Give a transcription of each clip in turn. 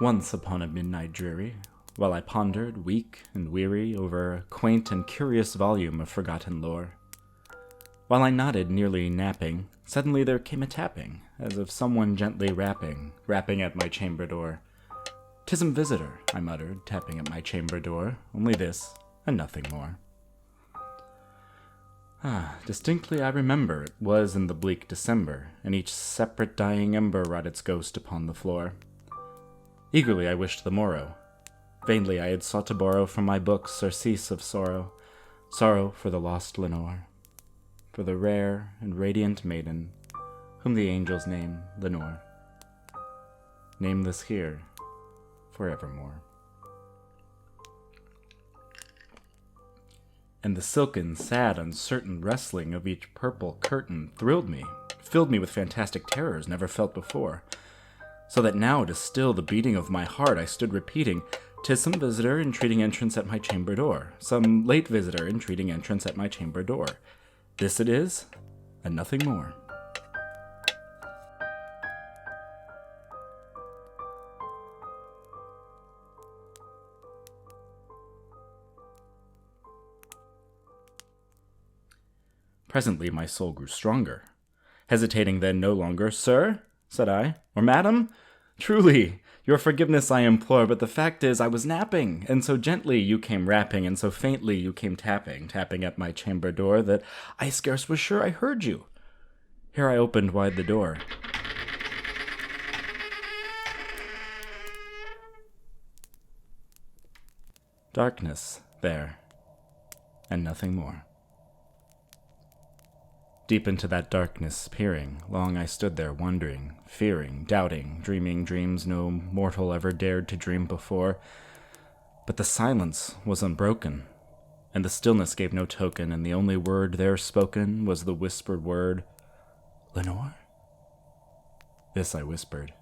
Once upon a midnight dreary, while I pondered, weak and weary, over a quaint and curious volume of forgotten lore. While I nodded, nearly napping, suddenly there came a tapping, as of someone gently rapping at my chamber door. "'Tis some visitor," I muttered, tapping at my chamber door, "only this, and nothing more." Distinctly I remember it was in the bleak December, and each separate dying ember wrought its ghost upon the floor. Eagerly I wished the morrow. Vainly I had sought to borrow from my books surcease of sorrow, sorrow for the lost Lenore, for the rare and radiant maiden, whom the angels name Lenore. Nameless here, forevermore. And the silken, sad, uncertain rustling of each purple curtain thrilled me, filled me with fantastic terrors never felt before, so that now, to still the beating of my heart, I stood repeating, "'Tis some visitor entreating entrance at my chamber door, some late visitor entreating entrance at my chamber door. This it is, and nothing more." Presently my soul grew stronger. Hesitating then no longer, "Sir," said I, "or madam, truly, your forgiveness I implore, but the fact is I was napping, and so gently you came rapping, and so faintly you came tapping at my chamber door, that I scarce was sure I heard you." Here I opened wide the door. Darkness there, and nothing more. Deep into that darkness peering, long I stood there wondering, fearing, doubting, dreaming dreams no mortal ever dared to dream before. But the silence was unbroken, and the stillness gave no token, and the only word there spoken was the whispered word, "Lenore?" This I whispered,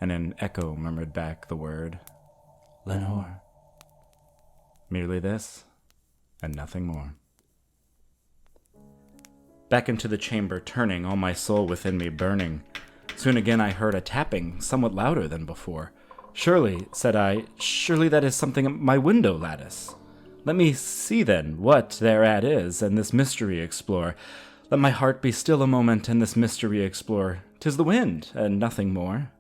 and an echo murmured back the word, "Lenore." Merely this, and nothing more. Back into the chamber turning, all my soul within me burning. Soon again I heard a tapping, somewhat louder than before. "Surely," said I, "surely that is something at my window lattice. Let me see then what thereat is, and this mystery explore. Let my heart be still a moment, and this mystery explore. 'Tis the wind, and nothing more."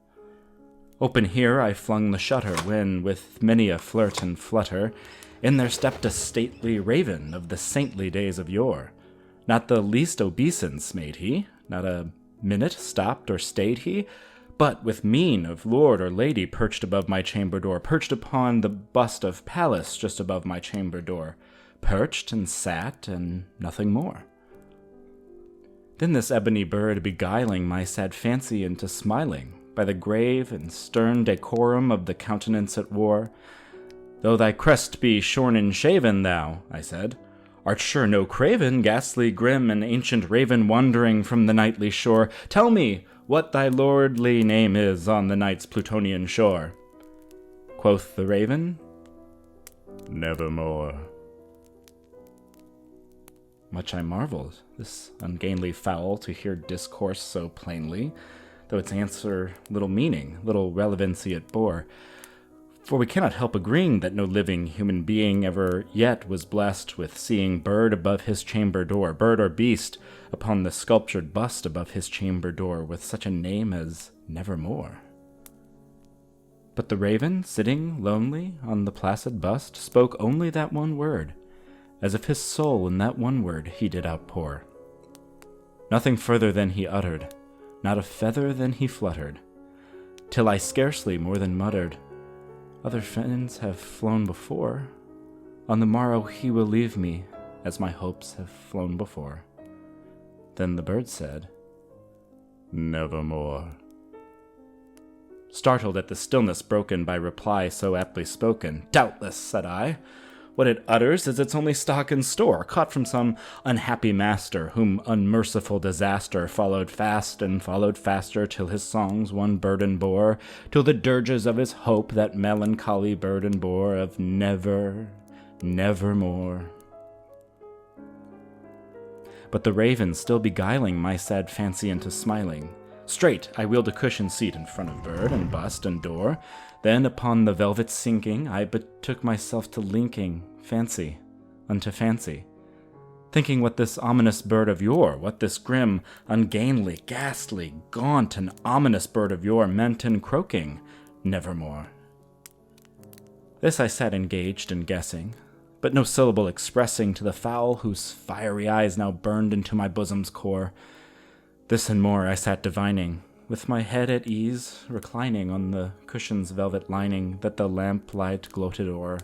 Open here I flung the shutter, when, with many a flirt and flutter, in there stepped a stately raven of the saintly days of yore. Not the least obeisance made he, not a minute stopped or stayed he, but with mien of lord or lady perched above my chamber door, perched upon the bust of Pallas just above my chamber door, perched and sat, and nothing more. Then this ebony bird, beguiling my sad fancy into smiling, by the grave and stern decorum of the countenance it wore, "Though thy crest be shorn and shaven, thou," I said, "art sure no craven, ghastly, grim, and ancient raven wandering from the nightly shore. Tell me what thy lordly name is on the night's Plutonian shore." Quoth the raven, "Nevermore." Much I marveled, this ungainly fowl, to hear discourse so plainly, though its answer little meaning, little relevancy it bore. For we cannot help agreeing that no living human being ever yet was blessed with seeing bird above his chamber door, bird or beast, upon the sculptured bust above his chamber door, with such a name as Nevermore. But the raven, sitting lonely on the placid bust, spoke only that one word, as if his soul in that one word he did outpour. Nothing further than he uttered, not a feather than he fluttered, till I scarcely more than muttered, "Other friends have flown before. On the morrow he will leave me, as my hopes have flown before." Then the bird said, "Nevermore." Startled at the stillness broken by reply so aptly spoken, "Doubtless," said I, "what it utters is its only stock and store, caught from some unhappy master, whom unmerciful disaster followed fast and followed faster, till his songs one burden bore, till the dirges of his hope that melancholy burden bore, of never, nevermore." But the raven, still beguiling my sad fancy into smiling, Straight I wheeled a cushioned seat in front of bird and bust and door. Then upon the velvet sinking, I betook myself to linking fancy unto fancy, thinking what this ominous bird of yore, what this grim, ungainly, ghastly, gaunt, and ominous bird of yore meant in croaking, nevermore. This I sat engaged in guessing, but no syllable expressing to the fowl whose fiery eyes now burned into my bosom's core. This and more I sat divining, with my head at ease, reclining on the cushion's velvet lining that the lamplight gloated o'er,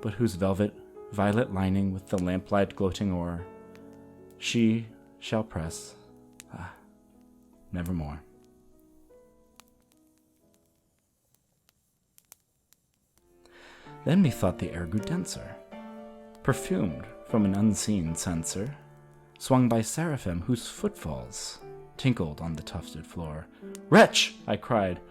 but whose violet lining with the lamplight gloating o'er, she shall press, nevermore. Then methought the air grew denser, perfumed from an unseen censer, swung by seraphim whose footfalls tinkled on the tufted floor. "Wretch!" I cried,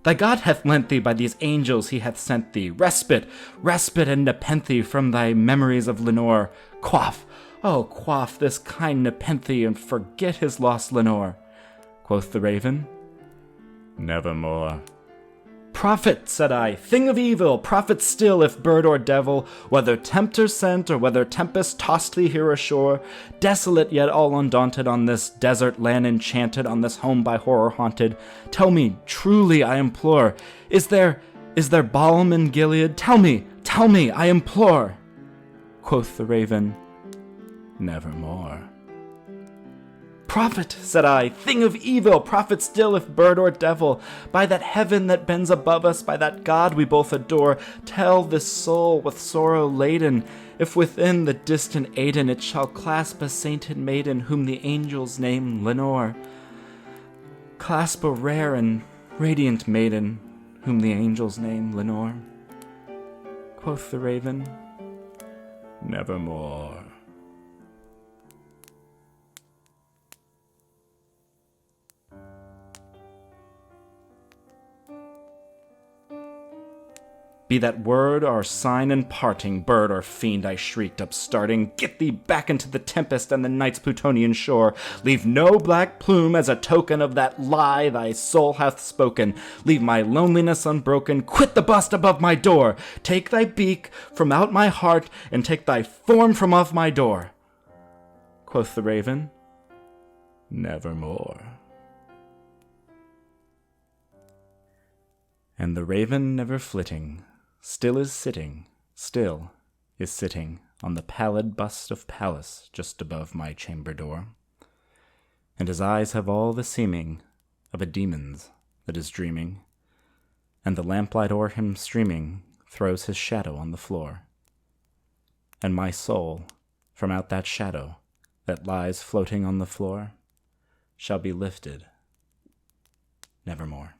"thy God hath lent thee, by these angels he hath sent thee, respite, and nepenthe from thy memories of Lenore. Quaff, oh quaff this kind nepenthe, and forget his lost Lenore." Quoth the raven, "Nevermore." "Prophet," said I, "thing of evil, prophet still, if bird or devil, whether tempter sent or whether tempest tossed thee here ashore, desolate yet all undaunted on this desert land enchanted, on this home by horror haunted, tell me, truly I implore, is there balm in Gilead? Tell me, I implore." Quoth the raven, "Nevermore." "Prophet," said I, "thing of evil, prophet still, if bird or devil, by that heaven that bends above us, by that God we both adore, tell this soul with sorrow laden, if within the distant Aidenn it shall clasp a sainted maiden, whom the angels name Lenore. Clasp a rare and radiant maiden, whom the angels name Lenore." Quoth the raven, "Nevermore." "Be that word our sign in parting, bird or fiend," I shrieked, upstarting, "get thee back into the tempest and the night's Plutonian shore. Leave no black plume as a token of that lie thy soul hath spoken. Leave my loneliness unbroken. Quit the bust above my door. Take thy beak from out my heart, and take thy form from off my door." Quoth the raven, "Nevermore." And the raven never flitting, still is sitting on the pallid bust of Pallas just above my chamber door, and his eyes have all the seeming of a demon's that is dreaming, and the lamplight o'er him streaming throws his shadow on the floor, and my soul from out that shadow that lies floating on the floor shall be lifted nevermore.